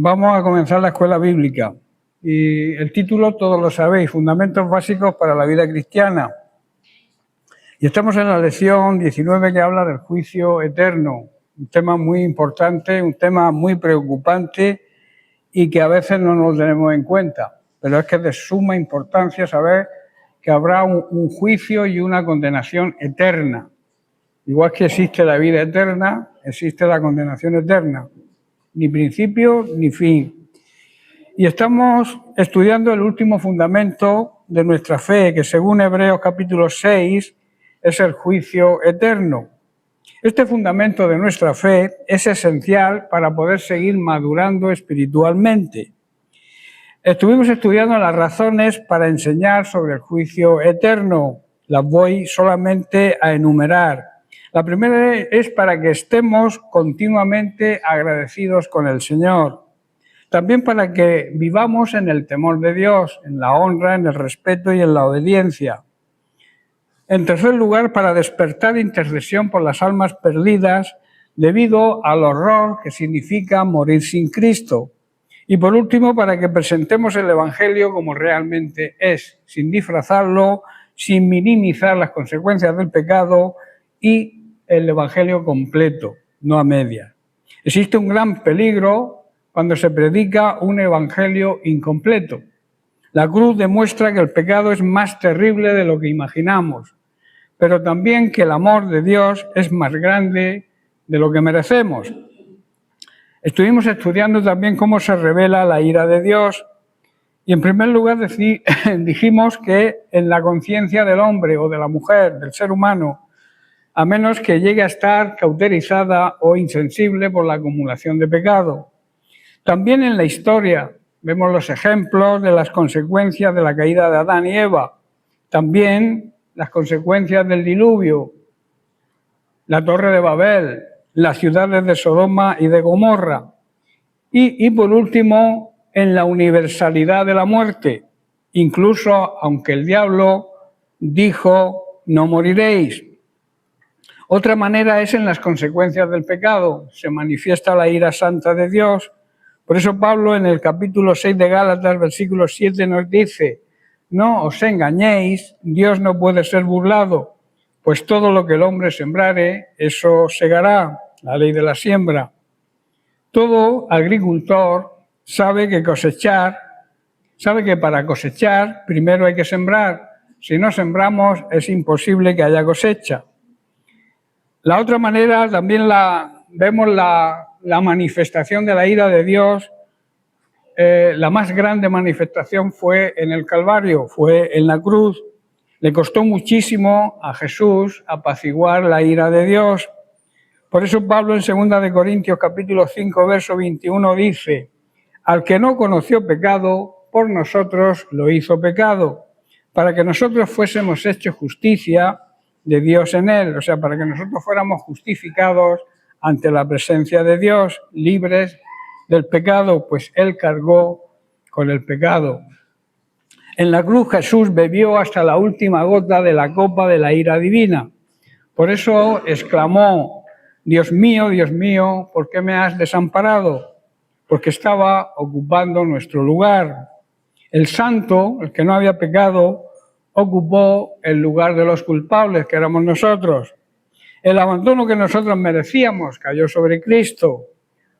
Vamos a comenzar la escuela bíblica y el título todos lo sabéis, Fundamentos Básicos para la Vida Cristiana. Y estamos en la lección 19 que habla del juicio eterno, un tema muy importante, un tema muy preocupante y que a veces no nos tenemos en cuenta, pero es que es de suma importancia saber que habrá un juicio y una condenación eterna. Igual que existe la vida eterna, existe la condenación eterna. Ni principio ni fin. Y estamos estudiando el último fundamento de nuestra fe, que según Hebreos capítulo 6 es el juicio eterno. Este fundamento de nuestra fe es esencial para poder seguir madurando espiritualmente. Estuvimos estudiando las razones para enseñar sobre el juicio eterno. Las voy solamente a enumerar. La primera es para que estemos continuamente agradecidos con el Señor. También para que vivamos en el temor de Dios, en la honra, en el respeto y en la obediencia. En tercer lugar, para despertar intercesión por las almas perdidas debido al horror que significa morir sin Cristo. Y por último, para que presentemos el Evangelio como realmente es, sin disfrazarlo, sin minimizar las consecuencias del pecado y el Evangelio completo, no a medias. Existe un gran peligro cuando se predica un Evangelio incompleto. La cruz demuestra que el pecado es más terrible de lo que imaginamos, pero también que el amor de Dios es más grande de lo que merecemos. Estuvimos estudiando también cómo se revela la ira de Dios y en primer lugar dijimos que en la conciencia del hombre o de la mujer, del ser humano, a menos que llegue a estar cauterizada o insensible por la acumulación de pecado. También en la historia vemos los ejemplos de las consecuencias de la caída de Adán y Eva, también las consecuencias del diluvio, la Torre de Babel, las ciudades de Sodoma y de Gomorra, y por último, en la universalidad de la muerte, incluso aunque el diablo dijo, no moriréis. Otra manera es en las consecuencias del pecado. Se manifiesta la ira santa de Dios. Por eso Pablo en el capítulo 6 de Gálatas, versículo 7, nos dice, no os engañéis, Dios no puede ser burlado, pues todo lo que el hombre sembrare, eso segará, la ley de la siembra. Todo agricultor sabe que para cosechar primero hay que sembrar. Si no sembramos es imposible que haya cosecha. La otra manera también vemos la manifestación de la ira de Dios. La más grande manifestación fue en el Calvario, fue en la cruz. Le costó muchísimo a Jesús apaciguar la ira de Dios. Por eso Pablo en 2 de Corintios capítulo 5, verso 21 dice, al que no conoció pecado, por nosotros lo hizo pecado, para que nosotros fuésemos hechos justicia de Dios en él, o sea, para que nosotros fuéramos justificados ante la presencia de Dios, libres del pecado, pues él cargó con el pecado. En la cruz Jesús bebió hasta la última gota de la copa de la ira divina. Por eso exclamó, Dios mío, ¿por qué me has desamparado? Porque estaba ocupando nuestro lugar. El santo, el que no había pecado, ocupó el lugar de los culpables, que éramos nosotros. El abandono que nosotros merecíamos cayó sobre Cristo,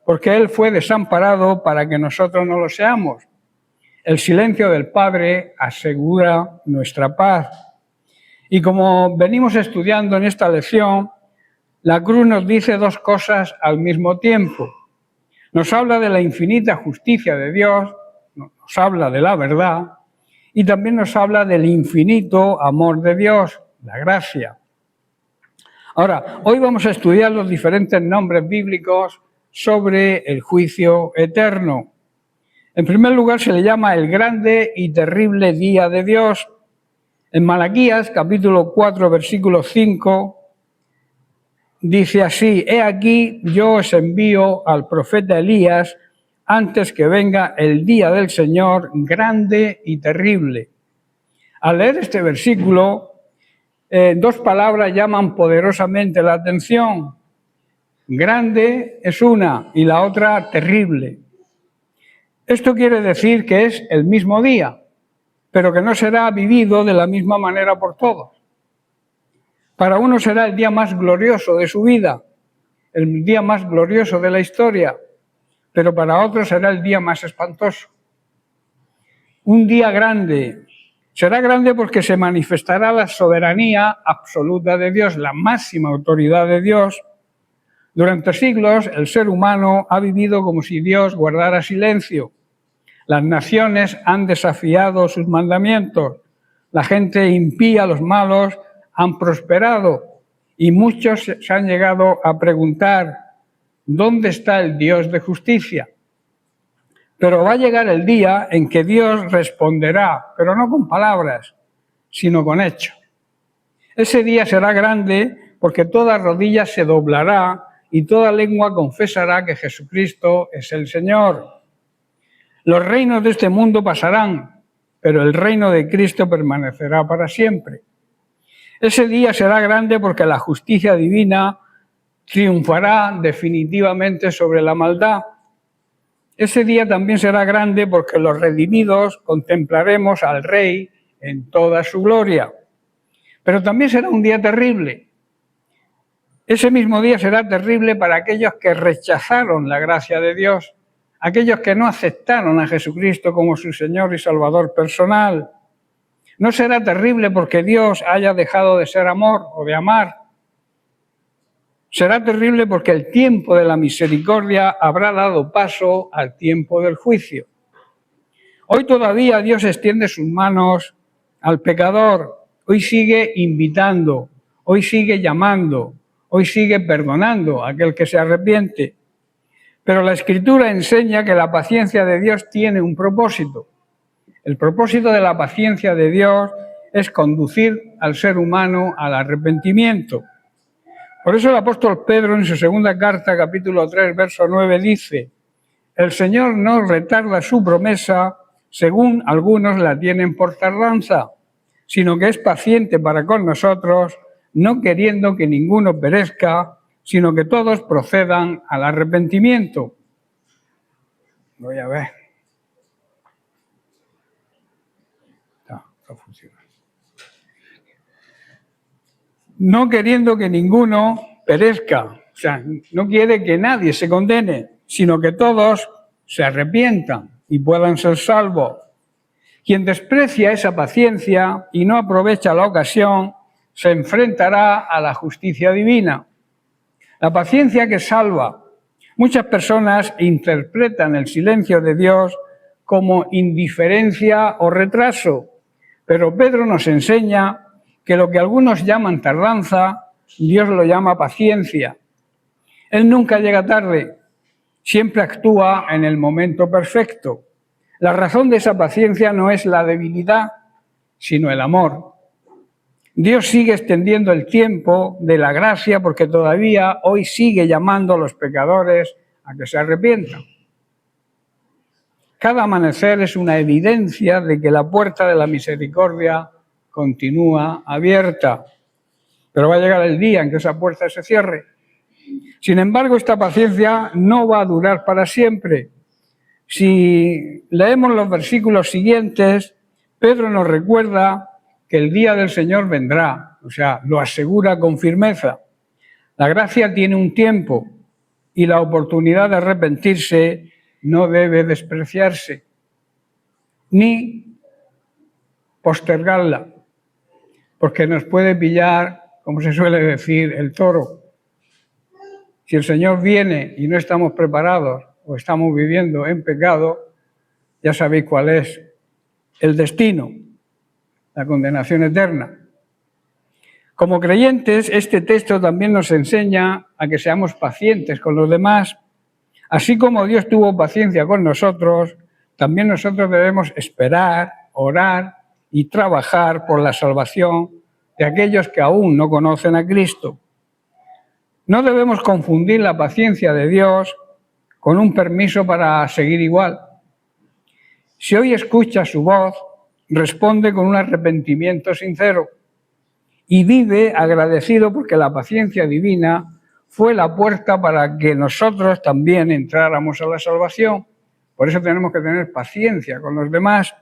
porque Él fue desamparado para que nosotros no lo seamos. El silencio del Padre asegura nuestra paz. Y como venimos estudiando en esta lección, la cruz nos dice dos cosas al mismo tiempo. Nos habla de la infinita justicia de Dios, nos habla de la verdad, y también nos habla del infinito amor de Dios, la gracia. Ahora, hoy vamos a estudiar los diferentes nombres bíblicos sobre el juicio eterno. En primer lugar, se le llama el grande y terrible día de Dios. En Malaquías, capítulo 4, versículo 5, dice así, he aquí, yo os envío al profeta Elías antes que venga el día del Señor grande y terrible. Al leer este versículo, dos palabras llaman poderosamente la atención. Grande es una y la otra terrible. Esto quiere decir que es el mismo día, pero que no será vivido de la misma manera por todos. Para uno será el día más glorioso de su vida, el día más glorioso de la historia, pero para otros será el día más espantoso. Un día grande. Será grande porque se manifestará la soberanía absoluta de Dios, la máxima autoridad de Dios. Durante siglos el ser humano ha vivido como si Dios guardara silencio. Las naciones han desafiado sus mandamientos. La gente impía, los malos, han prosperado. Y muchos se han llegado a preguntar, ¿dónde está el Dios de justicia? Pero va a llegar el día en que Dios responderá, pero no con palabras, sino con hechos. Ese día será grande porque toda rodilla se doblará y toda lengua confesará que Jesucristo es el Señor. Los reinos de este mundo pasarán, pero el reino de Cristo permanecerá para siempre. Ese día será grande porque la justicia divina triunfará definitivamente sobre la maldad. Ese día también será grande porque los redimidos contemplaremos al Rey en toda su gloria. Pero también será un día terrible. Ese mismo día será terrible para aquellos que rechazaron la gracia de Dios, aquellos que no aceptaron a Jesucristo como su Señor y Salvador personal. No será terrible porque Dios haya dejado de ser amor o de amar. Será terrible porque el tiempo de la misericordia habrá dado paso al tiempo del juicio. Hoy todavía Dios extiende sus manos al pecador. Hoy sigue invitando, hoy sigue llamando, hoy sigue perdonando a aquel que se arrepiente. Pero la Escritura enseña que la paciencia de Dios tiene un propósito. El propósito de la paciencia de Dios es conducir al ser humano al arrepentimiento. Por eso el apóstol Pedro en su segunda carta, capítulo 3, verso 9, dice: el Señor no retarda su promesa, según algunos la tienen por tardanza, sino que es paciente para con nosotros, no queriendo que ninguno perezca, sino que todos procedan al arrepentimiento. Voy a ver. No funciona. No queriendo que ninguno perezca, o sea, no quiere que nadie se condene, sino que todos se arrepientan y puedan ser salvos. Quien desprecia esa paciencia y no aprovecha la ocasión, se enfrentará a la justicia divina. La paciencia que salva. Muchas personas interpretan el silencio de Dios como indiferencia o retraso, pero Pedro nos enseña que lo que algunos llaman tardanza, Dios lo llama paciencia. Él nunca llega tarde, siempre actúa en el momento perfecto. La razón de esa paciencia no es la debilidad, sino el amor. Dios sigue extendiendo el tiempo de la gracia porque todavía hoy sigue llamando a los pecadores a que se arrepientan. Cada amanecer es una evidencia de que la puerta de la misericordia continúa abierta, pero va a llegar el día en que esa puerta se cierre. Sin embargo, esta paciencia no va a durar para siempre. Si leemos los versículos siguientes, Pedro nos recuerda que el día del Señor vendrá, o sea, lo asegura con firmeza. La gracia tiene un tiempo y la oportunidad de arrepentirse no debe despreciarse, ni postergarla, porque nos puede pillar, como se suele decir, el toro. Si el Señor viene y no estamos preparados o estamos viviendo en pecado, ya sabéis cuál es el destino, la condenación eterna. Como creyentes, este texto también nos enseña a que seamos pacientes con los demás. Así como Dios tuvo paciencia con nosotros, también nosotros debemos esperar, orar y trabajar por la salvación de aquellos que aún no conocen a Cristo. No debemos confundir la paciencia de Dios con un permiso para seguir igual. Si hoy escucha su voz, responde con un arrepentimiento sincero y vive agradecido porque la paciencia divina fue la puerta para que nosotros también entráramos a la salvación, Por eso tenemos que tener paciencia con los demás.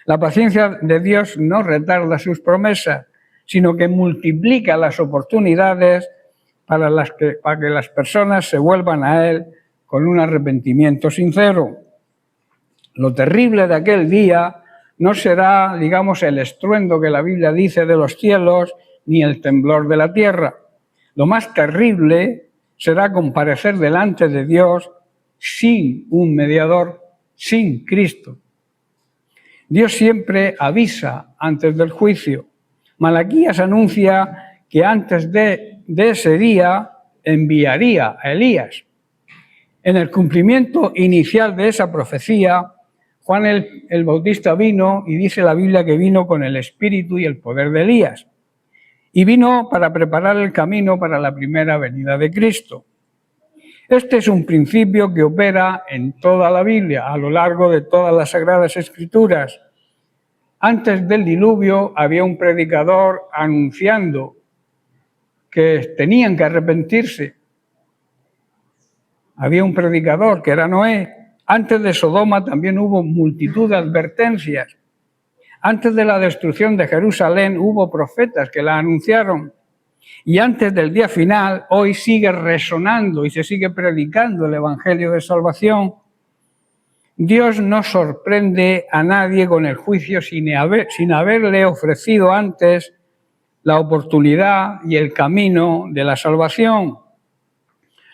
La paciencia de Dios no retarda sus promesas, sino que multiplica las oportunidades para que las personas se vuelvan a Él con un arrepentimiento sincero. Lo terrible de aquel día no será, digamos, el estruendo que la Biblia dice de los cielos, ni el temblor de la tierra. Lo más terrible será comparecer delante de Dios sin un mediador, sin Cristo. Dios siempre avisa antes del juicio. Malaquías anuncia que antes de ese día enviaría a Elías. En el cumplimiento inicial de esa profecía, Juan el Bautista vino, y dice la Biblia que vino con el espíritu y el poder de Elías. Y vino para preparar el camino para la primera venida de Cristo. Este es un principio que opera en toda la Biblia, a lo largo de todas las Sagradas Escrituras. Antes del diluvio había un predicador anunciando que tenían que arrepentirse. Había un predicador que era Noé. Antes de Sodoma también hubo multitud de advertencias. Antes de la destrucción de Jerusalén hubo profetas que la anunciaron. Y antes del día final, hoy sigue resonando y se sigue predicando el Evangelio de salvación. Dios no sorprende a nadie con el juicio sin haberle ofrecido antes la oportunidad y el camino de la salvación.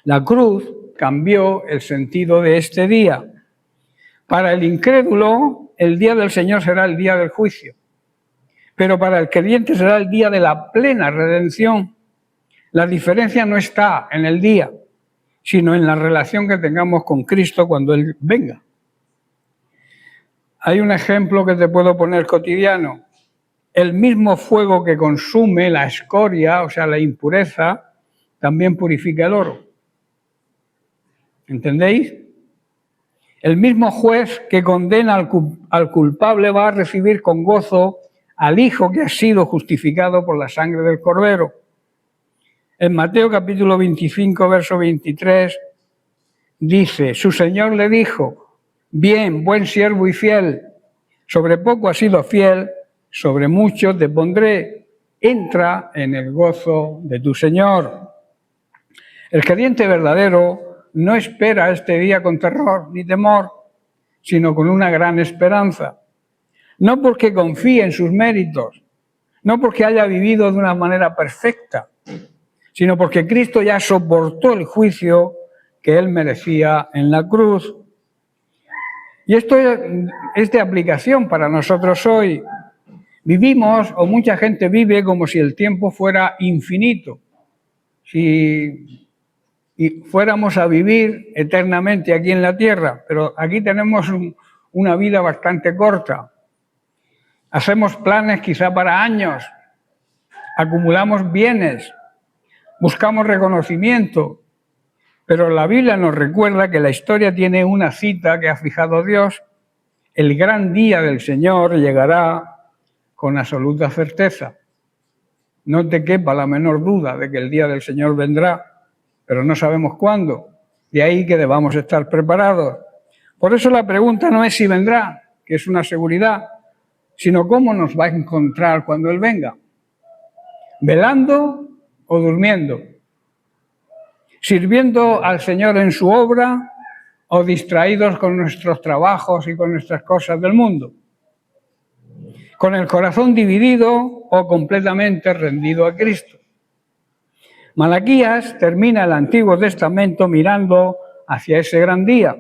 La cruz cambió el sentido de este día. Para el incrédulo, el día del Señor será el día del juicio, pero para el creyente será el día de la plena redención. La diferencia no está en el día, sino en la relación que tengamos con Cristo cuando Él venga. Hay un ejemplo que te puedo poner cotidiano. El mismo fuego que consume la escoria, o sea, la impureza, también purifica el oro. ¿Entendéis? El mismo juez que condena al culpable va a recibir con gozo al Hijo que ha sido justificado por la sangre del Cordero. En Mateo capítulo 25, verso 23, dice, su Señor le dijo, bien, buen siervo y fiel, sobre poco has sido fiel, sobre mucho te pondré, entra en el gozo de tu Señor. El creyente verdadero no espera este día con terror ni temor, sino con una gran esperanza. No porque confíe en sus méritos, no porque haya vivido de una manera perfecta, sino porque Cristo ya soportó el juicio que Él merecía en la cruz. Y esto es de aplicación para nosotros hoy. Vivimos, o mucha gente vive, como si el tiempo fuera infinito. Si fuéramos a vivir eternamente aquí en la tierra, pero aquí tenemos una vida bastante corta. Hacemos planes quizá para años, acumulamos bienes, buscamos reconocimiento, pero la Biblia nos recuerda que la historia tiene una cita que ha fijado Dios. El gran día del Señor llegará con absoluta certeza. No te quepa la menor duda de que el día del Señor vendrá, pero no sabemos cuándo. De ahí que debamos estar preparados. Por eso la pregunta no es si vendrá, que es una seguridad, sino cómo nos va a encontrar cuando Él venga. ¿Velando o durmiendo? ¿Sirviendo al Señor en su obra o distraídos con nuestros trabajos y con nuestras cosas del mundo? ¿Con el corazón dividido o completamente rendido a Cristo? Malaquías termina el Antiguo Testamento mirando hacia ese gran día.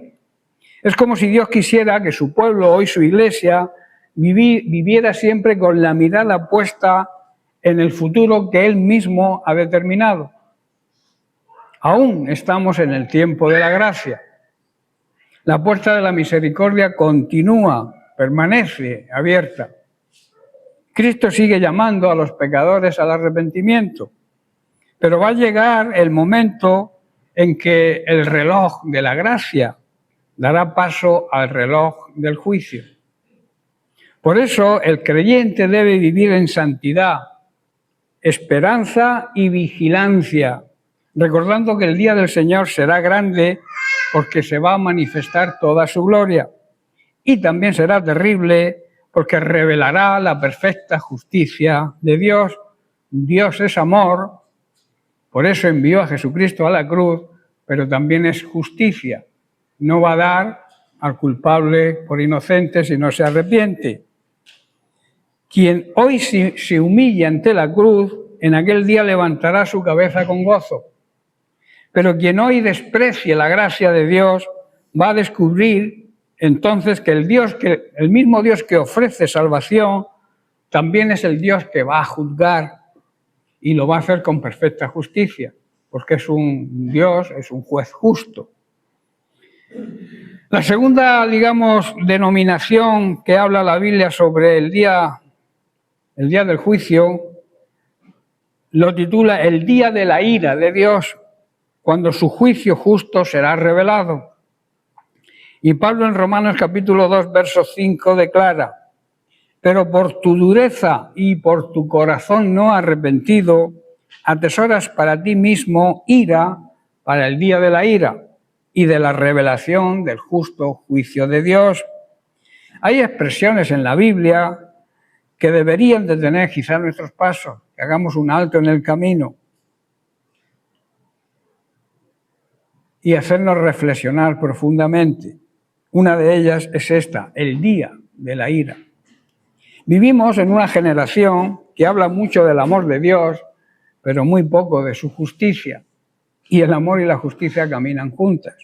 Es como si Dios quisiera que su pueblo, hoy su iglesia, viviera siempre con la mirada puesta en el futuro que Él mismo ha determinado. Aún estamos en el tiempo de la gracia. La puerta de la misericordia continúa, permanece abierta. Cristo sigue llamando a los pecadores al arrepentimiento, pero va a llegar el momento en que el reloj de la gracia dará paso al reloj del juicio. Por eso el creyente debe vivir en santidad, esperanza y vigilancia, recordando que el día del Señor será grande porque se va a manifestar toda su gloria. Y también será terrible porque revelará la perfecta justicia de Dios. Dios es amor, por eso envió a Jesucristo a la cruz, pero también es justicia. No va a dar al culpable por inocente si no se arrepiente. Quien hoy se humilla ante la cruz, en aquel día levantará su cabeza con gozo. Pero quien hoy desprecie la gracia de Dios va a descubrir entonces que el mismo Dios que ofrece salvación también es el Dios que va a juzgar y lo va a hacer con perfecta justicia, porque es un Dios, es un juez justo. La segunda, digamos, denominación que habla la Biblia sobre el día del juicio lo titula el día de la ira de Dios, cuando su juicio justo será revelado. Y Pablo en Romanos capítulo 2, verso 5 declara: pero por tu dureza y por tu corazón no arrepentido, atesoras para ti mismo ira para el día de la ira y de la revelación del justo juicio de Dios. Hay expresiones en la Biblia que deberían detener quizá nuestros pasos, que hagamos un alto en el camino y hacernos reflexionar profundamente. Una de ellas es esta: el día de la ira. Vivimos en una generación que habla mucho del amor de Dios, pero muy poco de su justicia. Y el amor y la justicia caminan juntas.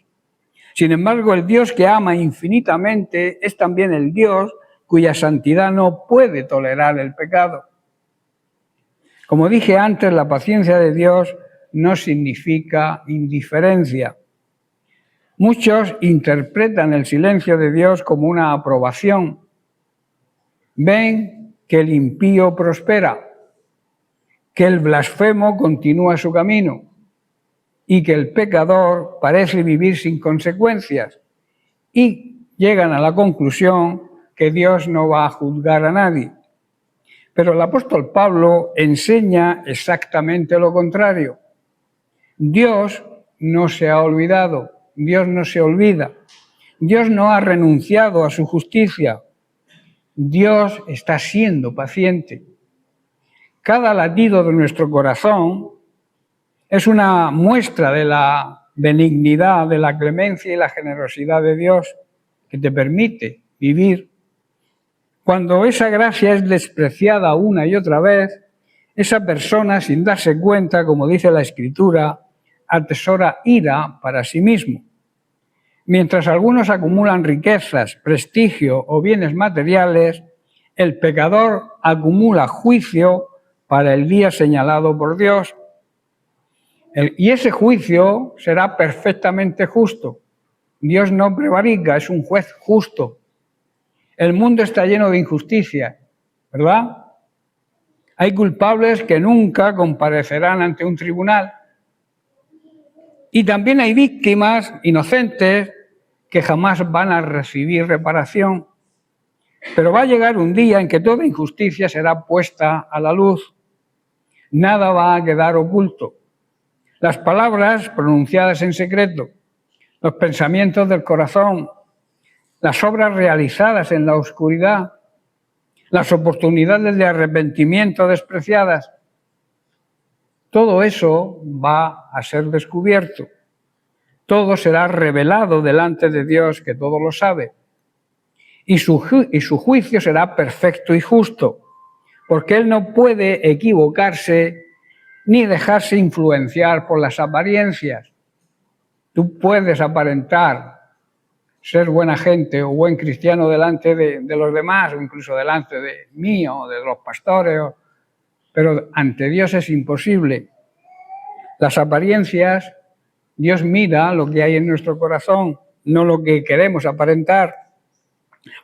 Sin embargo, el Dios que ama infinitamente es también el Dios cuya santidad no puede tolerar el pecado. Como dije antes, la paciencia de Dios no significa indiferencia. Muchos interpretan el silencio de Dios como una aprobación. Ven que el impío prospera, que el blasfemo continúa su camino y que el pecador parece vivir sin consecuencias, y llegan a la conclusión que Dios no va a juzgar a nadie. Pero el apóstol Pablo enseña exactamente lo contrario. Dios no se ha olvidado, Dios no se olvida, Dios no ha renunciado a su justicia. Dios está siendo paciente. Cada latido de nuestro corazón es una muestra de la benignidad, de la clemencia y la generosidad de Dios que te permite vivir. Cuando esa gracia es despreciada una y otra vez, esa persona, sin darse cuenta, como dice la Escritura, atesora ira para sí mismo. Mientras algunos acumulan riquezas, prestigio o bienes materiales, el pecador acumula juicio para el día señalado por Dios. Y ese juicio será perfectamente justo. Dios no prevarica, es un juez justo. El mundo está lleno de injusticia, ¿verdad? Hay culpables que nunca comparecerán ante un tribunal. Y también hay víctimas inocentes que jamás van a recibir reparación. Pero va a llegar un día en que toda injusticia será puesta a la luz. Nada va a quedar oculto. Las palabras pronunciadas en secreto, los pensamientos del corazón, las obras realizadas en la oscuridad, las oportunidades de arrepentimiento despreciadas, todo eso va a ser descubierto. Todo será revelado delante de Dios, que todo lo sabe. Y su juicio será perfecto y justo, porque Él no puede equivocarse ni dejarse influenciar por las apariencias. Tú puedes aparentar ser buena gente o buen cristiano delante de los demás, o incluso delante de mí o de los pastores, pero ante Dios es imposible. Las apariencias, Dios mira lo que hay en nuestro corazón, no lo que queremos aparentar.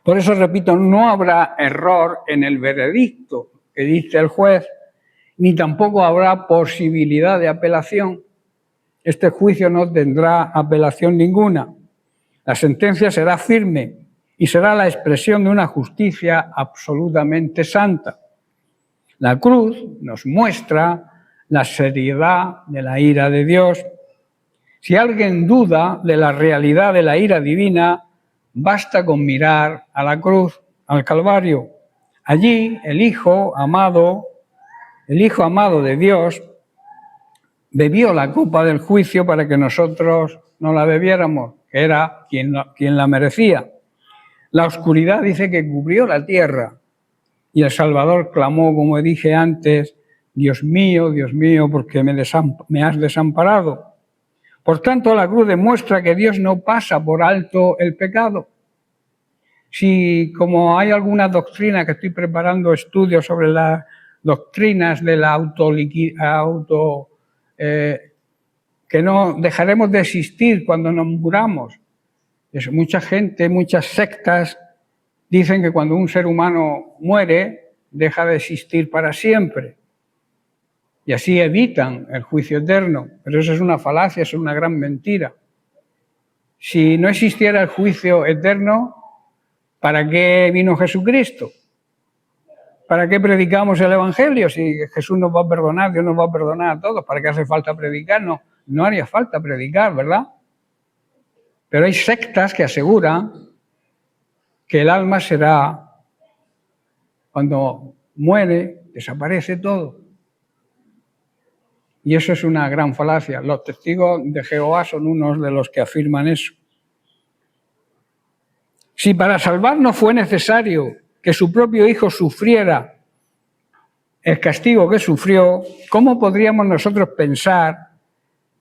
Por eso, repito, no habrá error en el veredicto que dice el juez, ni tampoco habrá posibilidad de apelación. Este juicio no tendrá apelación ninguna. La sentencia será firme y será la expresión de una justicia absolutamente santa. La cruz nos muestra la seriedad de la ira de Dios. Si alguien duda de la realidad de la ira divina, basta con mirar a la cruz, al Calvario. Allí el Hijo amado de Dios, bebió la copa del juicio para que nosotros no la bebiéramos, que era quien la merecía. La oscuridad dice que cubrió la tierra y el Salvador clamó, como dije antes, Dios mío, ¿por qué me has desamparado? Por tanto, la cruz demuestra que Dios no pasa por alto el pecado. Si, como hay alguna doctrina, que estoy preparando estudios sobre las doctrinas de la que no dejaremos de existir cuando nos muramos. Mucha gente, muchas sectas dicen que cuando un ser humano muere, deja de existir para siempre. Y así evitan el juicio eterno. Pero eso es una falacia, es una gran mentira. Si no existiera el juicio eterno, ¿para qué vino Jesucristo? ¿Para qué predicamos el Evangelio? Si Jesús nos va a perdonar, Dios nos va a perdonar a todos, ¿para qué hace falta predicar? No haría falta predicar, ¿verdad? Pero hay sectas que aseguran que el alma será, cuando muere, desaparece todo. Y eso es una gran falacia. Los testigos de Jehová son unos de los que afirman eso. Si para salvarnos fue necesario que su propio Hijo sufriera el castigo que sufrió, ¿cómo podríamos nosotros pensar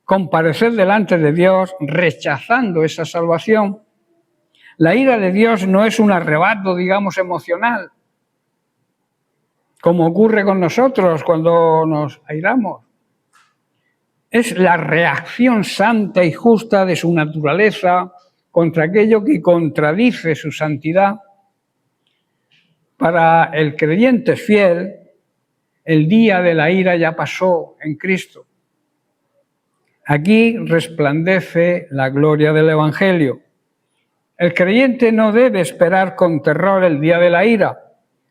comparecer delante de Dios rechazando esa salvación? La ira de Dios no es un arrebato, digamos, emocional, como ocurre con nosotros cuando nos airamos. Es la reacción santa y justa de su naturaleza contra aquello que contradice su santidad. Para el creyente fiel, el día de la ira ya pasó en Cristo. Aquí resplandece la gloria del Evangelio. El creyente no debe esperar con terror el día de la ira,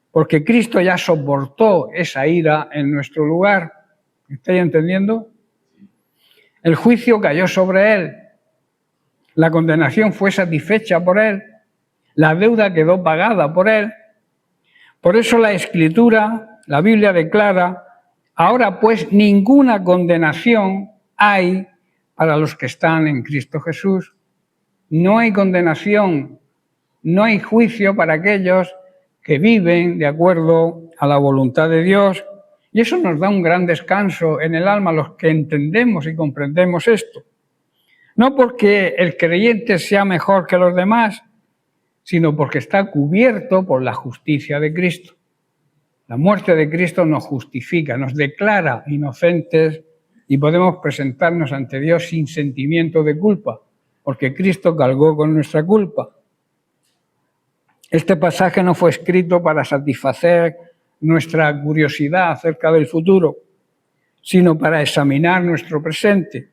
porque Cristo ya soportó esa ira en nuestro lugar. ¿Estáis entendiendo? El juicio cayó sobre él, la condenación fue satisfecha por él, la deuda quedó pagada por él. Por eso la Escritura, la Biblia declara, ahora pues ninguna condenación hay para los que están en Cristo Jesús. No hay condenación, no hay juicio para aquellos que viven de acuerdo a la voluntad de Dios. Y eso nos da un gran descanso en el alma, los que entendemos y comprendemos esto. No porque el creyente sea mejor que los demás, sino porque está cubierto por la justicia de Cristo. La muerte de Cristo nos justifica, nos declara inocentes y podemos presentarnos ante Dios sin sentimiento de culpa, porque Cristo cargó con nuestra culpa. Este pasaje no fue escrito para satisfacer nuestra curiosidad acerca del futuro, sino para examinar nuestro presente.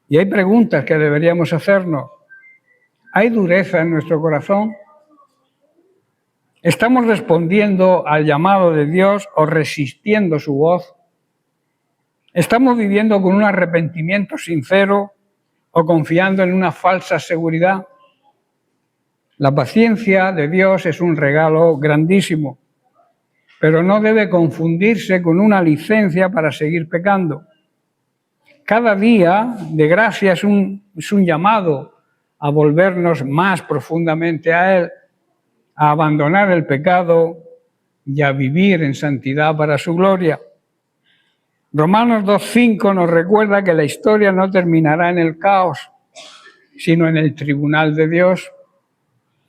Y hay preguntas que deberíamos hacernos. ¿Hay dureza en nuestro corazón? ¿Estamos respondiendo al llamado de Dios o resistiendo su voz? ¿Estamos viviendo con un arrepentimiento sincero o confiando en una falsa seguridad? La paciencia de Dios es un regalo grandísimo, pero no debe confundirse con una licencia para seguir pecando. Cada día de gracia es un llamado a volvernos más profundamente a Él, a abandonar el pecado y a vivir en santidad para su gloria. Romanos 2:5 nos recuerda que la historia no terminará en el caos, sino en el tribunal de Dios.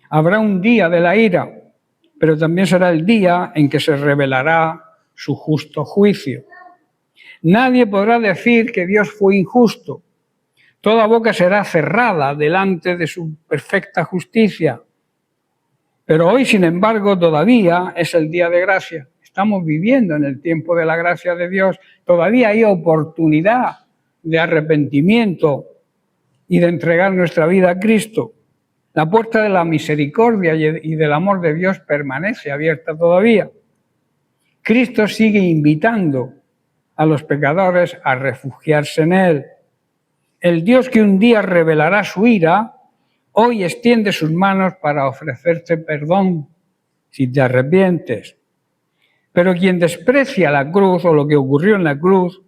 Habrá un día de la ira, pero también será el día en que se revelará su justo juicio. Nadie podrá decir que Dios fue injusto. Toda boca será cerrada delante de su perfecta justicia. Pero hoy, sin embargo, todavía es el día de gracia. Estamos viviendo en el tiempo de la gracia de Dios. Todavía hay oportunidad de arrepentimiento y de entregar nuestra vida a Cristo. La puerta de la misericordia y del amor de Dios permanece abierta todavía. Cristo sigue invitando a los pecadores a refugiarse en Él. El Dios que un día revelará su ira, hoy extiende sus manos para ofrecerte perdón si te arrepientes. Pero quien desprecia la cruz o lo que ocurrió en la cruz,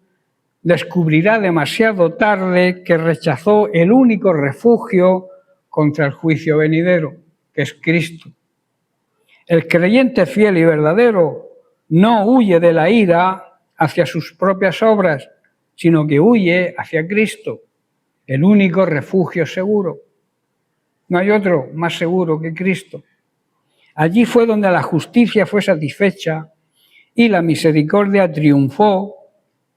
descubrirá demasiado tarde que rechazó el único refugio contra el juicio venidero, que es Cristo. El creyente fiel y verdadero no huye de la ira hacia sus propias obras, sino que huye hacia Cristo, el único refugio seguro. No hay otro más seguro que Cristo. Allí fue donde la justicia fue satisfecha y la misericordia triunfó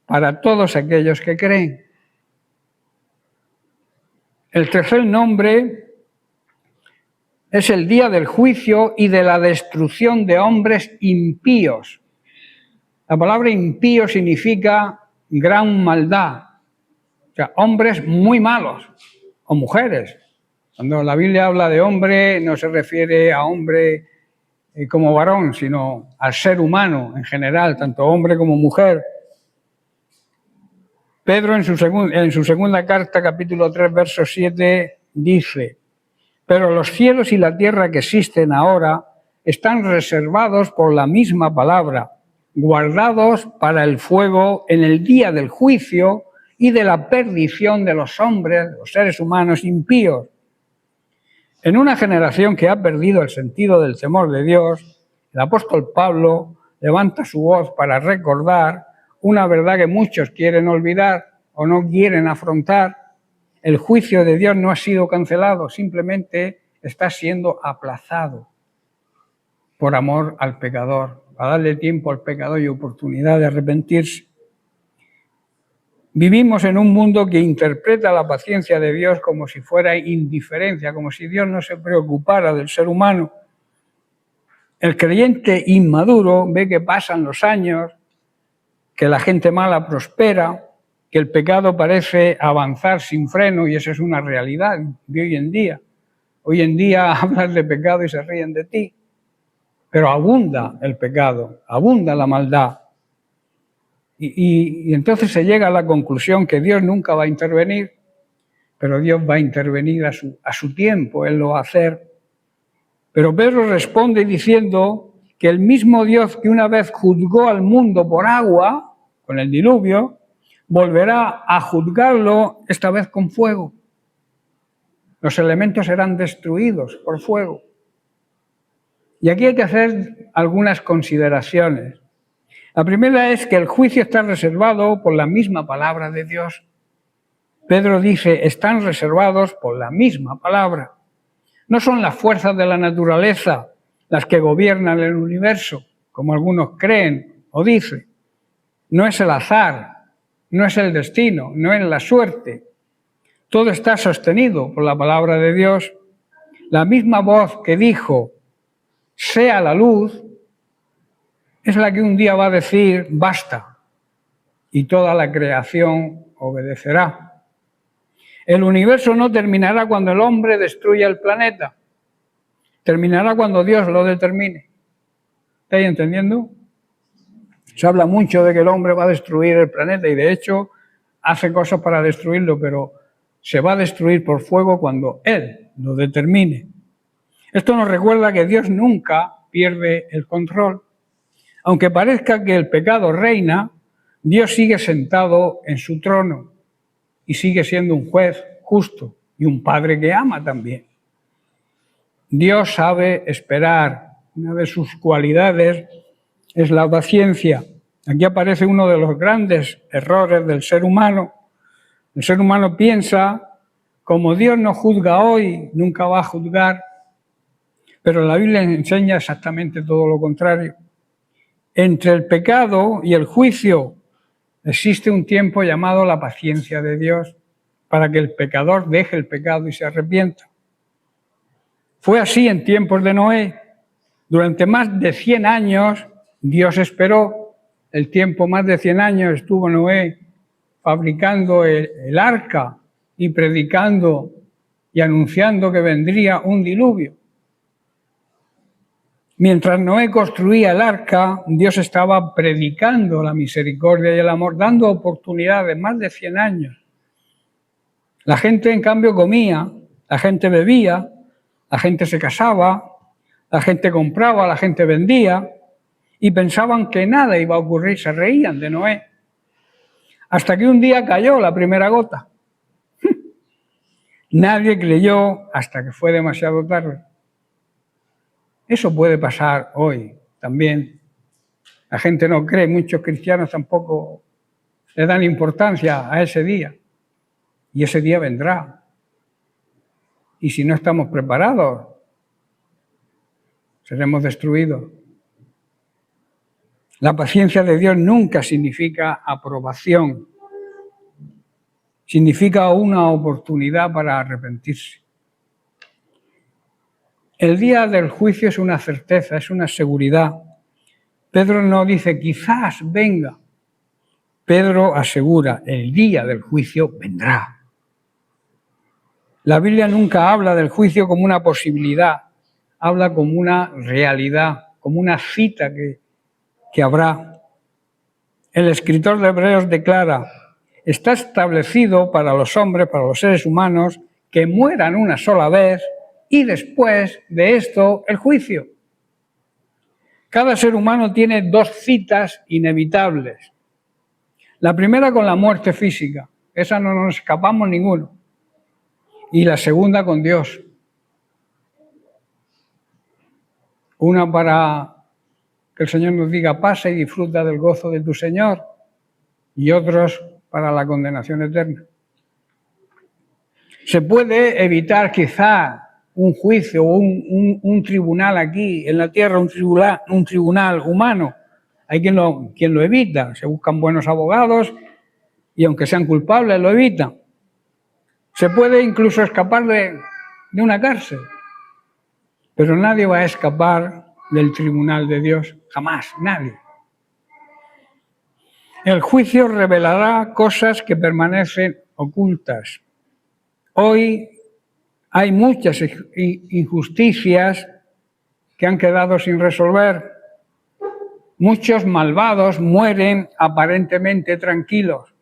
para todos aquellos que creen. El tercer nombre es el día del juicio y de la destrucción de hombres impíos. La palabra impío significa gran maldad, o sea, hombres muy malos o mujeres. Cuando la Biblia habla de hombre, no se refiere a hombre como varón, sino al ser humano en general, tanto hombre como mujer. Pedro en su segunda carta, capítulo 3, verso 7, dice: pero los cielos y la tierra que existen ahora están reservados por la misma palabra, guardados para el fuego en el día del juicio y de la perdición de los hombres, los seres humanos impíos. En una generación que ha perdido el sentido del temor de Dios, el apóstol Pablo levanta su voz para recordar una verdad que muchos quieren olvidar o no quieren afrontar. El juicio de Dios no ha sido cancelado, simplemente está siendo aplazado por amor al pecador, para darle tiempo al pecador y oportunidad de arrepentirse. Vivimos en un mundo que interpreta la paciencia de Dios como si fuera indiferencia, como si Dios no se preocupara del ser humano. El creyente inmaduro ve que pasan los años, que la gente mala prospera, que el pecado parece avanzar sin freno, y esa es una realidad de hoy en día. Hoy en día hablas de pecado y se ríen de ti, pero abunda el pecado, abunda la maldad. Y entonces se llega a la conclusión que Dios nunca va a intervenir, pero Dios va a intervenir a su tiempo, Él lo va a hacer. Pero Pedro responde diciendo que el mismo Dios que una vez juzgó al mundo por agua, con el diluvio, volverá a juzgarlo esta vez con fuego. Los elementos serán destruidos por fuego. Y aquí hay que hacer algunas consideraciones. La primera es que el juicio está reservado por la misma palabra de Dios. Pedro dice, están reservados por la misma palabra. No son las fuerzas de la naturaleza las que gobiernan el universo, como algunos creen o dicen. No es el azar, no es el destino, no es la suerte. Todo está sostenido por la palabra de Dios. La misma voz que dijo, sea la luz, es la que un día va a decir, basta, y toda la creación obedecerá. El universo no terminará cuando el hombre destruya el planeta, terminará cuando Dios lo determine. ¿Estáis entendiendo? Se habla mucho de que el hombre va a destruir el planeta y de hecho hace cosas para destruirlo, pero se va a destruir por fuego cuando Él lo determine. Esto nos recuerda que Dios nunca pierde el control. Aunque parezca que el pecado reina, Dios sigue sentado en su trono y sigue siendo un juez justo y un padre que ama también. Dios sabe esperar. Una de sus cualidades es la paciencia. Aquí aparece uno de los grandes errores del ser humano. El ser humano piensa, como Dios no juzga hoy, nunca va a juzgar. Pero la Biblia enseña exactamente todo lo contrario. Entre el pecado y el juicio existe un tiempo llamado la paciencia de Dios para que el pecador deje el pecado y se arrepienta. Fue así en tiempos de Noé. Durante más de 100 años Dios esperó. El tiempo, más de 100 años, estuvo Noé fabricando el arca y predicando y anunciando que vendría un diluvio. Mientras Noé construía el arca, Dios estaba predicando la misericordia y el amor, dando oportunidades, más de 100 años. La gente, en cambio, comía, la gente bebía, la gente se casaba, la gente compraba, la gente vendía y pensaban que nada iba a ocurrir, se reían de Noé. Hasta que un día cayó la primera gota. Nadie creyó hasta que fue demasiado tarde. Eso puede pasar hoy también. La gente no cree, muchos cristianos tampoco le dan importancia a ese día. Y ese día vendrá. Y si no estamos preparados, seremos destruidos. La paciencia de Dios nunca significa aprobación. Significa una oportunidad para arrepentirse. El día del juicio es una certeza, es una seguridad. Pedro no dice quizás venga. Pedro asegura, el día del juicio vendrá. La Biblia nunca habla del juicio como una posibilidad, habla como una realidad, como una cita que habrá. El escritor de Hebreos declara, está establecido para los hombres, para los seres humanos, que mueran una sola vez y después de esto el juicio. Cada ser humano tiene dos citas inevitables. La primera con la muerte física, esa no nos escapamos ninguno. Y la segunda con Dios. Una para que el Señor nos diga, pasa y disfruta del gozo de tu Señor, y otros para la condenación eterna. Se puede evitar quizá un juicio o un tribunal aquí en la tierra, un tribunal humano. Hay quien lo evita, se buscan buenos abogados y aunque sean culpables lo evitan. Se puede incluso escapar de una cárcel, pero nadie va a escapar del tribunal de Dios, jamás, nadie. El juicio revelará cosas que permanecen ocultas. Hoy hay muchas injusticias que han quedado sin resolver. Muchos malvados mueren aparentemente tranquilos.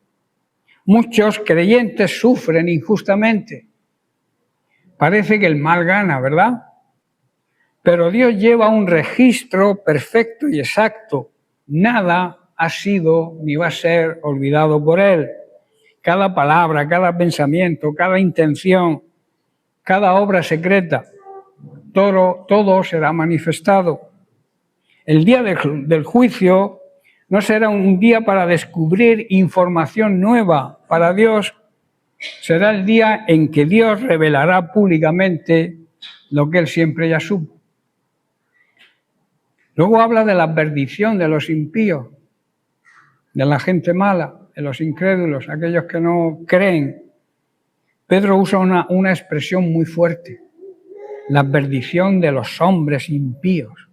Muchos creyentes sufren injustamente. Parece que el mal gana, ¿verdad? Pero Dios lleva un registro perfecto y exacto. Nada ha sido ni va a ser olvidado por Él. Cada palabra, cada pensamiento, cada intención, cada obra secreta, todo será manifestado. El día del juicio no será un día para descubrir información nueva para Dios, será el día en que Dios revelará públicamente lo que Él siempre ya supo. Luego habla de la perdición de los impíos, de la gente mala, de los incrédulos, aquellos que no creen. Pedro usa una expresión muy fuerte, la perdición de los hombres impíos.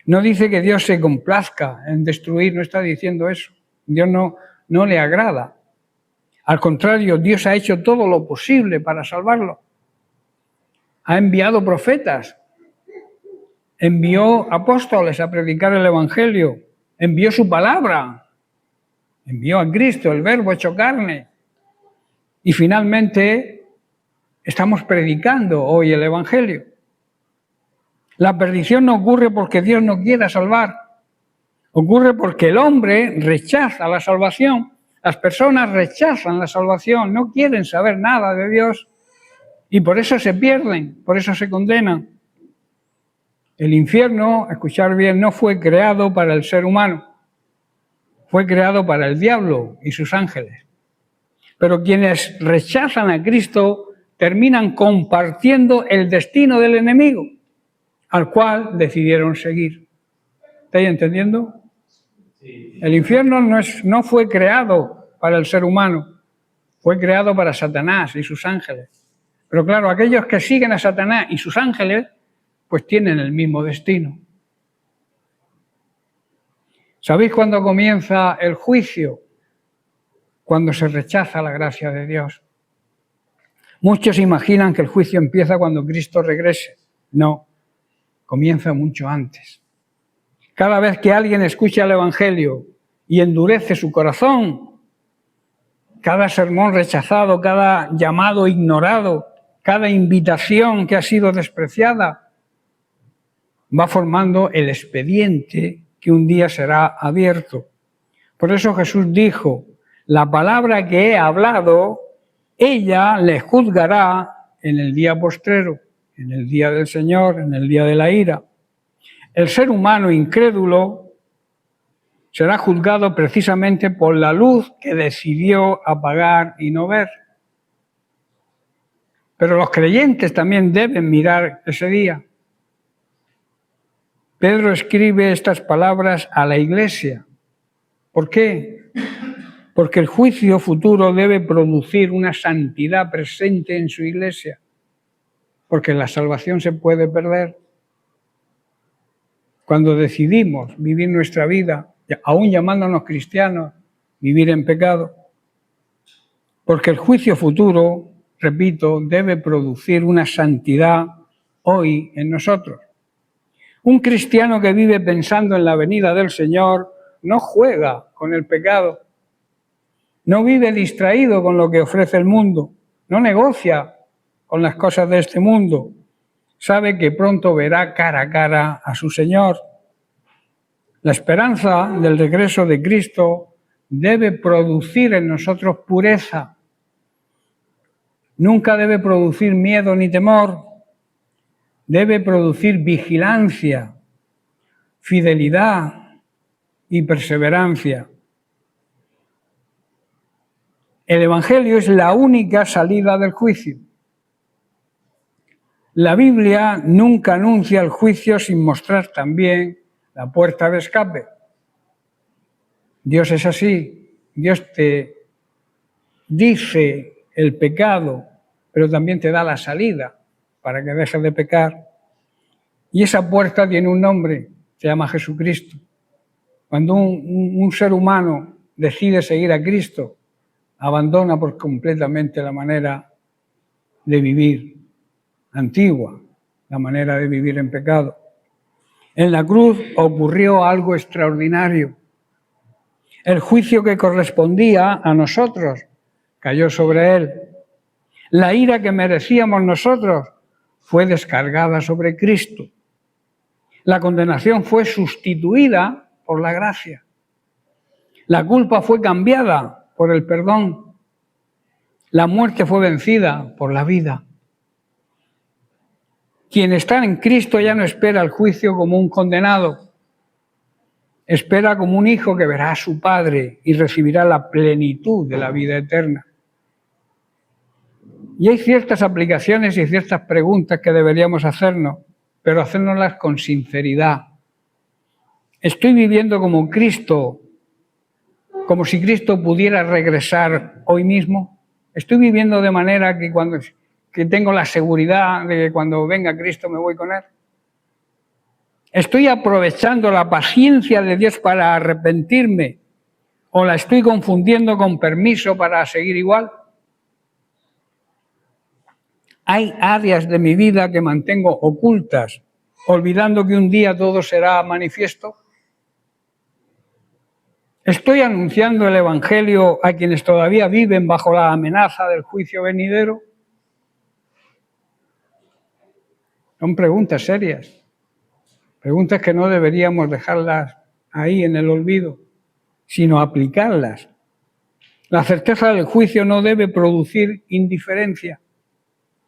No dice que Dios se complazca en destruir, no está diciendo eso. Dios no le agrada. Al contrario, Dios ha hecho todo lo posible para salvarlo. Ha enviado profetas, envió apóstoles a predicar el Evangelio, envió su palabra, envió a Cristo, el Verbo hecho carne. Y finalmente estamos predicando hoy el Evangelio. La perdición no ocurre porque Dios no quiera salvar. Ocurre porque el hombre rechaza la salvación. Las personas rechazan la salvación, no quieren saber nada de Dios y por eso se pierden, por eso se condenan. El infierno, escuchar bien, no fue creado para el ser humano. Fue creado para el diablo y sus ángeles. Pero quienes rechazan a Cristo terminan compartiendo el destino del enemigo, al cual decidieron seguir. ¿Estáis entendiendo? Sí. El infierno no fue creado para el ser humano, fue creado para Satanás y sus ángeles. Pero claro, aquellos que siguen a Satanás y sus ángeles, pues tienen el mismo destino. ¿Sabéis cuándo comienza el juicio? Cuando se rechaza la gracia de Dios. Muchos imaginan que el juicio empieza cuando Cristo regrese. No, comienza mucho antes. Cada vez que alguien escucha el Evangelio y endurece su corazón, cada sermón rechazado, cada llamado ignorado, cada invitación que ha sido despreciada, va formando el expediente que un día será abierto. Por eso Jesús dijo, la palabra que he hablado, ella le juzgará en el día postrero, en el día del Señor, en el día de la ira. El ser humano incrédulo será juzgado precisamente por la luz que decidió apagar y no ver. Pero los creyentes también deben mirar ese día. Pedro escribe estas palabras a la Iglesia. ¿Por qué? Porque el juicio futuro debe producir una santidad presente en su Iglesia. Porque la salvación se puede perder. Cuando decidimos vivir nuestra vida, aún llamándonos cristianos, vivir en pecado. Porque el juicio futuro, repito, debe producir una santidad hoy en nosotros. Un cristiano que vive pensando en la venida del Señor no juega con el pecado, no vive distraído con lo que ofrece el mundo, no negocia con las cosas de este mundo, sabe que pronto verá cara a cara a su Señor. La esperanza del regreso de Cristo debe producir en nosotros pureza. Nunca debe producir miedo ni temor. Debe producir vigilancia, fidelidad y perseverancia. El Evangelio es la única salida del juicio. La Biblia nunca anuncia el juicio sin mostrar también la puerta de escape. Dios es así. Dios te dice el pecado, pero también te da la salida para que dejes de pecar. Y esa puerta tiene un nombre, se llama Jesucristo. Cuando un ser humano decide seguir a Cristo, abandona por completamente la manera de vivir antigua, la manera de vivir en pecado. En la cruz ocurrió algo extraordinario. El juicio que correspondía a nosotros cayó sobre él. La ira que merecíamos nosotros fue descargada sobre Cristo. La condenación fue sustituida por la gracia. La culpa fue cambiada por el perdón. La muerte fue vencida por la vida. Quien está en Cristo ya no espera el juicio como un condenado. Espera como un hijo que verá a su padre y recibirá la plenitud de la vida eterna. Y hay ciertas aplicaciones y ciertas preguntas que deberíamos hacernos, pero hacérnoslas con sinceridad. ¿Estoy viviendo como Cristo, como si Cristo pudiera regresar hoy mismo? ¿Estoy viviendo de manera que tengo la seguridad de que cuando venga Cristo me voy con Él? ¿Estoy aprovechando la paciencia de Dios para arrepentirme o la estoy confundiendo con permiso para seguir igual? Hay áreas de mi vida que mantengo ocultas, olvidando que un día todo será manifiesto. ¿Estoy anunciando el Evangelio a quienes todavía viven bajo la amenaza del juicio venidero? Son preguntas serias, preguntas que no deberíamos dejarlas ahí en el olvido, sino aplicarlas. La certeza del juicio no debe producir indiferencia,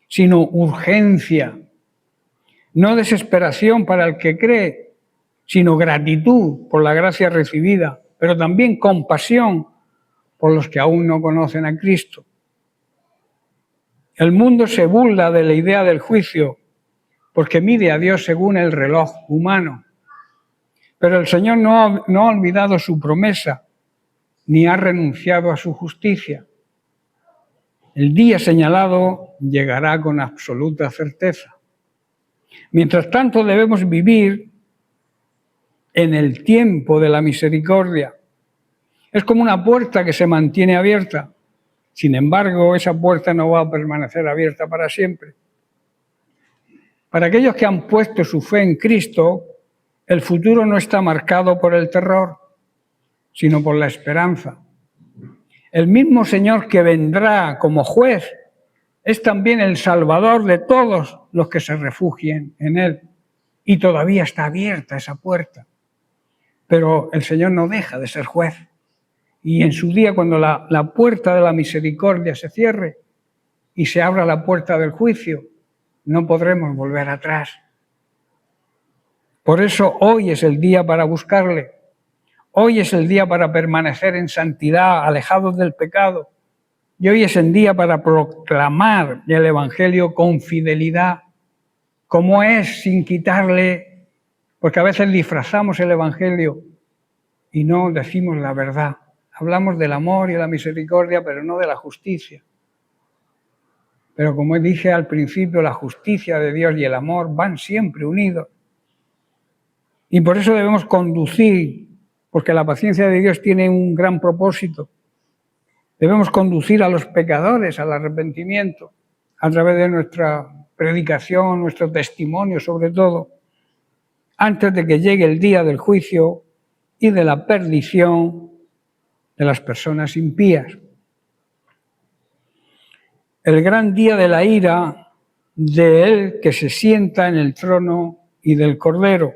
sino urgencia. No desesperación para el que cree, sino gratitud por la gracia recibida, pero también compasión por los que aún no conocen a Cristo. El mundo se burla de la idea del juicio porque mide a Dios según el reloj humano. Pero el Señor no ha olvidado su promesa, ni ha renunciado a su justicia. El día señalado llegará con absoluta certeza. Mientras tanto, debemos vivir en el tiempo de la misericordia. Es como una puerta que se mantiene abierta. Sin embargo, esa puerta no va a permanecer abierta para siempre. Para aquellos que han puesto su fe en Cristo, el futuro no está marcado por el terror, sino por la esperanza. El mismo Señor que vendrá como juez es también el Salvador de todos los que se refugien en Él. Y todavía está abierta esa puerta. Pero el Señor no deja de ser juez. Y en su día, cuando la puerta de la misericordia se cierre y se abra la puerta del juicio, no podremos volver atrás. Por eso hoy es el día para buscarle. Hoy es el día para permanecer en santidad, alejados del pecado. Y hoy es el día para proclamar el Evangelio con fidelidad, como es, sin quitarle, porque a veces disfrazamos el Evangelio y no decimos la verdad. Hablamos del amor y la misericordia, pero no de la justicia. Pero como dije al principio, la justicia de Dios y el amor van siempre unidos. Y por eso debemos conducir, porque la paciencia de Dios tiene un gran propósito. Debemos conducir a los pecadores al arrepentimiento a través de nuestra predicación, nuestro testimonio sobre todo, antes de que llegue el día del juicio y de la perdición de las personas impías. El gran día de la ira de Él que se sienta en el trono y del Cordero.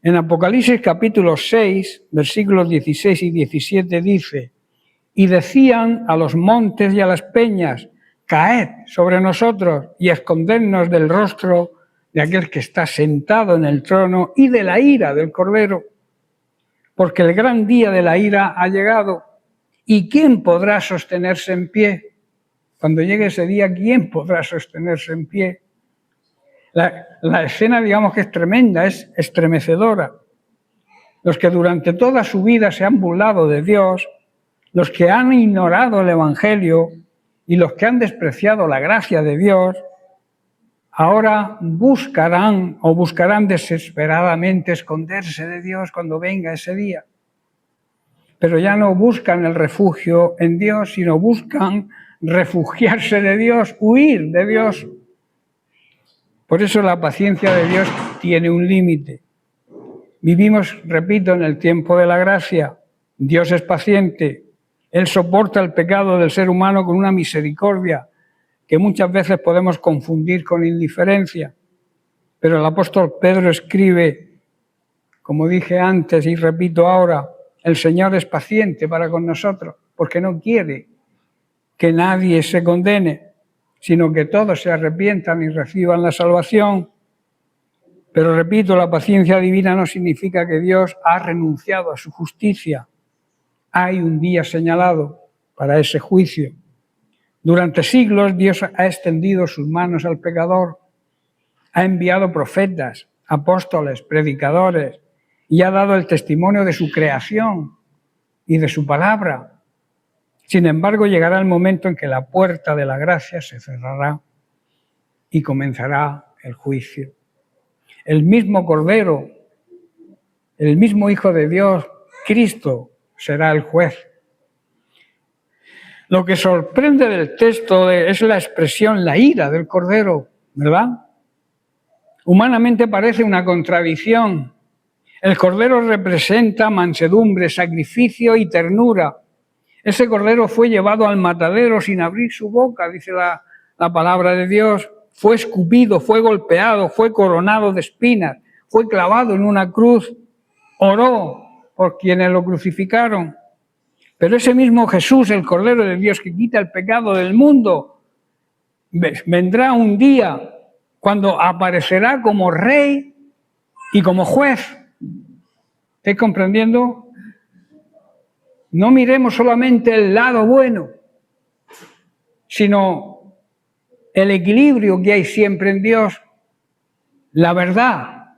En Apocalipsis capítulo 6, versículos 16 y 17 dice: y decían a los montes y a las peñas, caed sobre nosotros y escondednos del rostro de aquel que está sentado en el trono y de la ira del Cordero, porque el gran día de la ira ha llegado. ¿Y quién podrá sostenerse en pie? Cuando llegue ese día, ¿quién podrá sostenerse en pie? La escena, digamos que es tremenda, es estremecedora. Los que durante toda su vida se han burlado de Dios, los que han ignorado el Evangelio y los que han despreciado la gracia de Dios, ahora buscarán desesperadamente esconderse de Dios cuando venga ese día. Pero ya no buscan el refugio en Dios, sino buscan refugiarse de Dios, huir de Dios. Por eso la paciencia de Dios tiene un límite. Vivimos, repito, en el tiempo de la gracia. Dios es paciente. Él soporta el pecado del ser humano con una misericordia que muchas veces podemos confundir con indiferencia. Pero el apóstol Pedro escribe, como dije antes y repito ahora, el Señor es paciente para con nosotros, porque no quiere que nadie se condene, sino que todos se arrepientan y reciban la salvación. Pero repito, la paciencia divina no significa que Dios ha renunciado a su justicia. Hay un día señalado para ese juicio. Durante siglos Dios ha extendido sus manos al pecador, ha enviado profetas, apóstoles, predicadores y ha dado el testimonio de su creación y de su palabra. Sin embargo, llegará el momento en que la puerta de la gracia se cerrará y comenzará el juicio. El mismo Cordero, el mismo Hijo de Dios, Cristo, será el juez. Lo que sorprende del texto es la expresión, la ira del Cordero, ¿verdad? Humanamente parece una contradicción. El Cordero representa mansedumbre, sacrificio y ternura. Ese Cordero fue llevado al matadero sin abrir su boca, dice la palabra de Dios. Fue escupido, fue golpeado, fue coronado de espinas, fue clavado en una cruz, oró por quienes lo crucificaron. Pero ese mismo Jesús, el Cordero de Dios que quita el pecado del mundo, vendrá un día cuando aparecerá como rey y como juez. ¿Estáis comprendiendo? No miremos solamente el lado bueno, sino el equilibrio que hay siempre en Dios, la verdad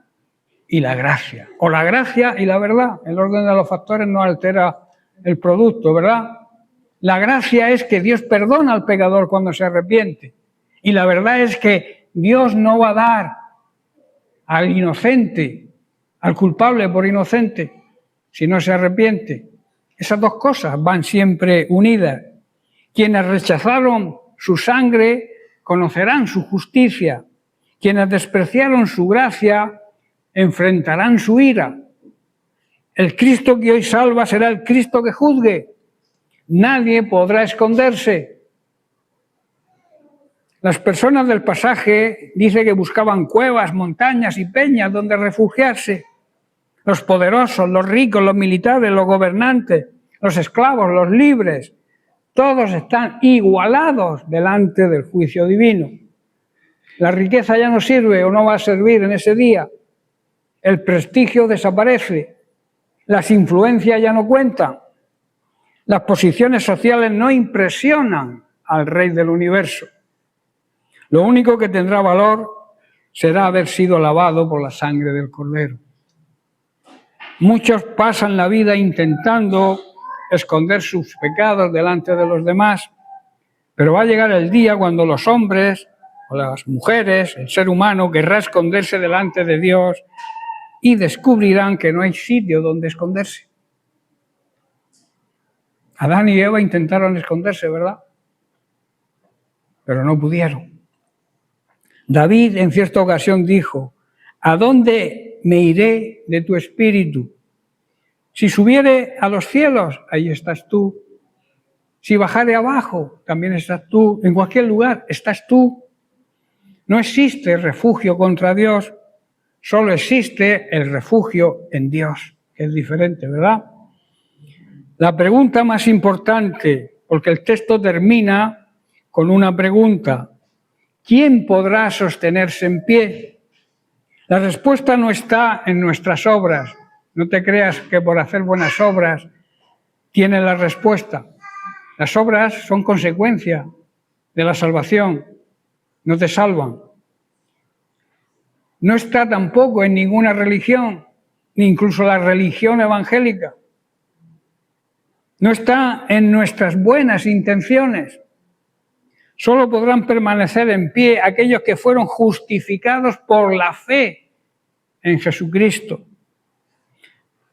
y la gracia. O la gracia y la verdad. El orden de los factores no altera el producto, ¿verdad? La gracia es que Dios perdona al pecador cuando se arrepiente. Y la verdad es que Dios no va a dar al inocente, al culpable por inocente, si no se arrepiente. Esas dos cosas van siempre unidas. Quienes rechazaron su sangre conocerán su justicia. Quienes despreciaron su gracia enfrentarán su ira. El Cristo que hoy salva será el Cristo que juzgue. Nadie podrá esconderse. Las personas del pasaje dice que buscaban cuevas, montañas y peñas donde refugiarse. Los poderosos, los ricos, los militares, los gobernantes, los esclavos, los libres, todos están igualados delante del juicio divino. La riqueza ya no sirve o no va a servir en ese día. El prestigio desaparece. Las influencias ya no cuentan. Las posiciones sociales no impresionan al Rey del universo. Lo único que tendrá valor será haber sido lavado por la sangre del Cordero. Muchos pasan la vida intentando esconder sus pecados delante de los demás, pero va a llegar el día cuando los hombres o las mujeres, el ser humano, querrá esconderse delante de Dios y descubrirán que no hay sitio donde esconderse. Adán y Eva intentaron esconderse, ¿verdad? Pero no pudieron. David en cierta ocasión dijo: ¿a dónde me iré de tu espíritu? Si subiere a los cielos, ahí estás tú. Si bajare abajo, también estás tú. En cualquier lugar estás tú. No existe refugio contra Dios, solo existe el refugio en Dios, que es diferente, ¿verdad? La pregunta más importante, porque el texto termina con una pregunta: ¿quién podrá sostenerse en pie? La respuesta no está en nuestras obras. No te creas que por hacer buenas obras tienes la respuesta. Las obras son consecuencia de la salvación, no te salvan. No está tampoco en ninguna religión, ni incluso la religión evangélica. No está en nuestras buenas intenciones. Solo podrán permanecer en pie aquellos que fueron justificados por la fe en Jesucristo.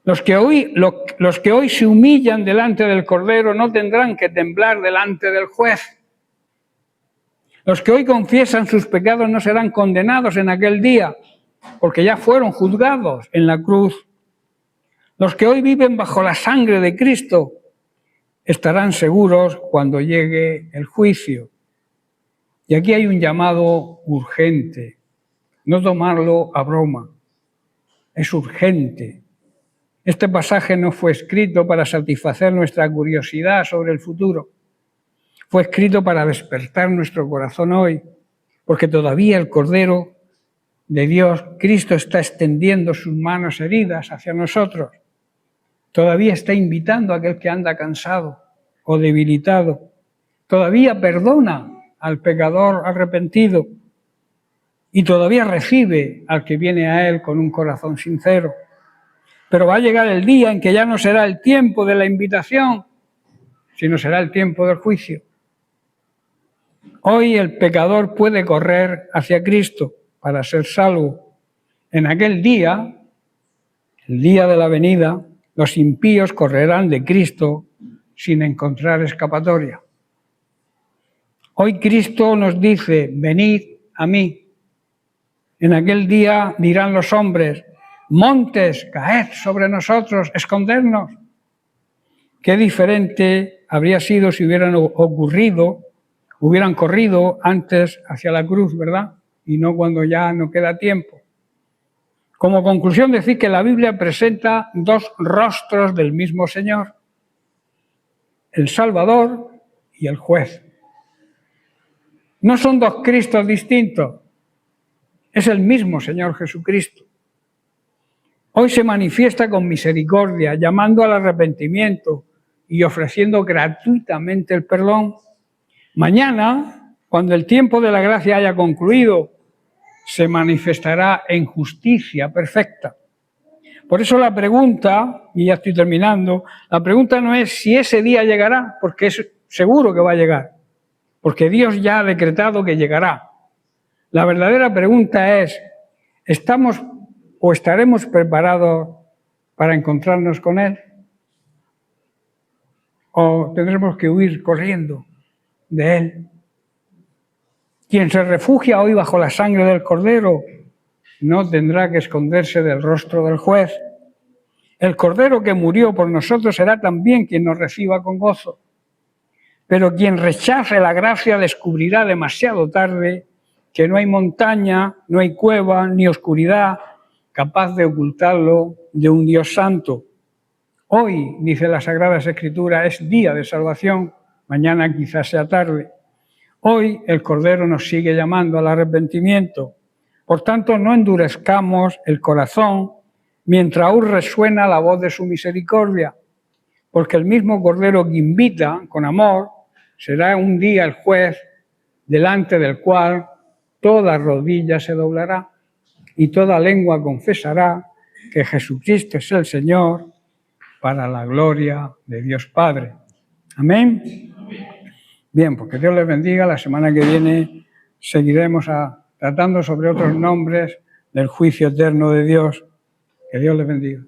Los que hoy se humillan delante del Cordero no tendrán que temblar delante del juez. Los que hoy confiesan sus pecados no serán condenados en aquel día, porque ya fueron juzgados en la cruz. Los que hoy viven bajo la sangre de Cristo estarán seguros cuando llegue el juicio. Y aquí hay un llamado urgente, no tomarlo a broma, es urgente. Este pasaje no fue escrito para satisfacer nuestra curiosidad sobre el futuro. Fue escrito para despertar nuestro corazón hoy, porque todavía el Cordero de Dios, Cristo, está extendiendo sus manos heridas hacia nosotros. Todavía está invitando a aquel que anda cansado o debilitado. Todavía perdona al pecador arrepentido y todavía recibe al que viene a él con un corazón sincero. Pero va a llegar el día en que ya no será el tiempo de la invitación, sino será el tiempo del juicio. Hoy el pecador puede correr hacia Cristo para ser salvo. En aquel día, el día de la venida, los impíos correrán de Cristo sin encontrar escapatoria. Hoy Cristo nos dice: venid a mí. En aquel día dirán los hombres: montes, caed sobre nosotros, escondernos. Qué diferente habría sido si hubieran corrido antes hacia la cruz, ¿verdad? Y no cuando ya no queda tiempo. Como conclusión, decir que la Biblia presenta dos rostros del mismo Señor: el Salvador y el juez. No son dos Cristos distintos, es el mismo Señor Jesucristo. Hoy se manifiesta con misericordia, llamando al arrepentimiento y ofreciendo gratuitamente el perdón. Mañana, cuando el tiempo de la gracia haya concluido, se manifestará en justicia perfecta. Por eso la pregunta, y ya estoy terminando, la pregunta no es si ese día llegará, porque es seguro que va a llegar, porque Dios ya ha decretado que llegará. La verdadera pregunta es: ¿estamos o estaremos preparados para encontrarnos con Él? ¿O tendremos que huir corriendo de Él? Quien se refugia hoy bajo la sangre del Cordero no tendrá que esconderse del rostro del juez. El Cordero que murió por nosotros será también quien nos reciba con gozo. Pero quien rechace la gracia descubrirá demasiado tarde que no hay montaña, no hay cueva ni oscuridad capaz de ocultarlo de un Dios santo. Hoy, dice la Sagrada Escritura, es día de salvación, mañana quizás sea tarde. Hoy el Cordero nos sigue llamando al arrepentimiento. Por tanto, no endurezcamos el corazón mientras aún resuena la voz de su misericordia, porque el mismo Cordero que invita con amor será un día el juez delante del cual toda rodilla se doblará y toda lengua confesará que Jesucristo es el Señor, para la gloria de Dios Padre. Amén. Bien, pues que Dios les bendiga. La semana que viene seguiremos tratando sobre otros nombres del juicio eterno de Dios. Que Dios les bendiga.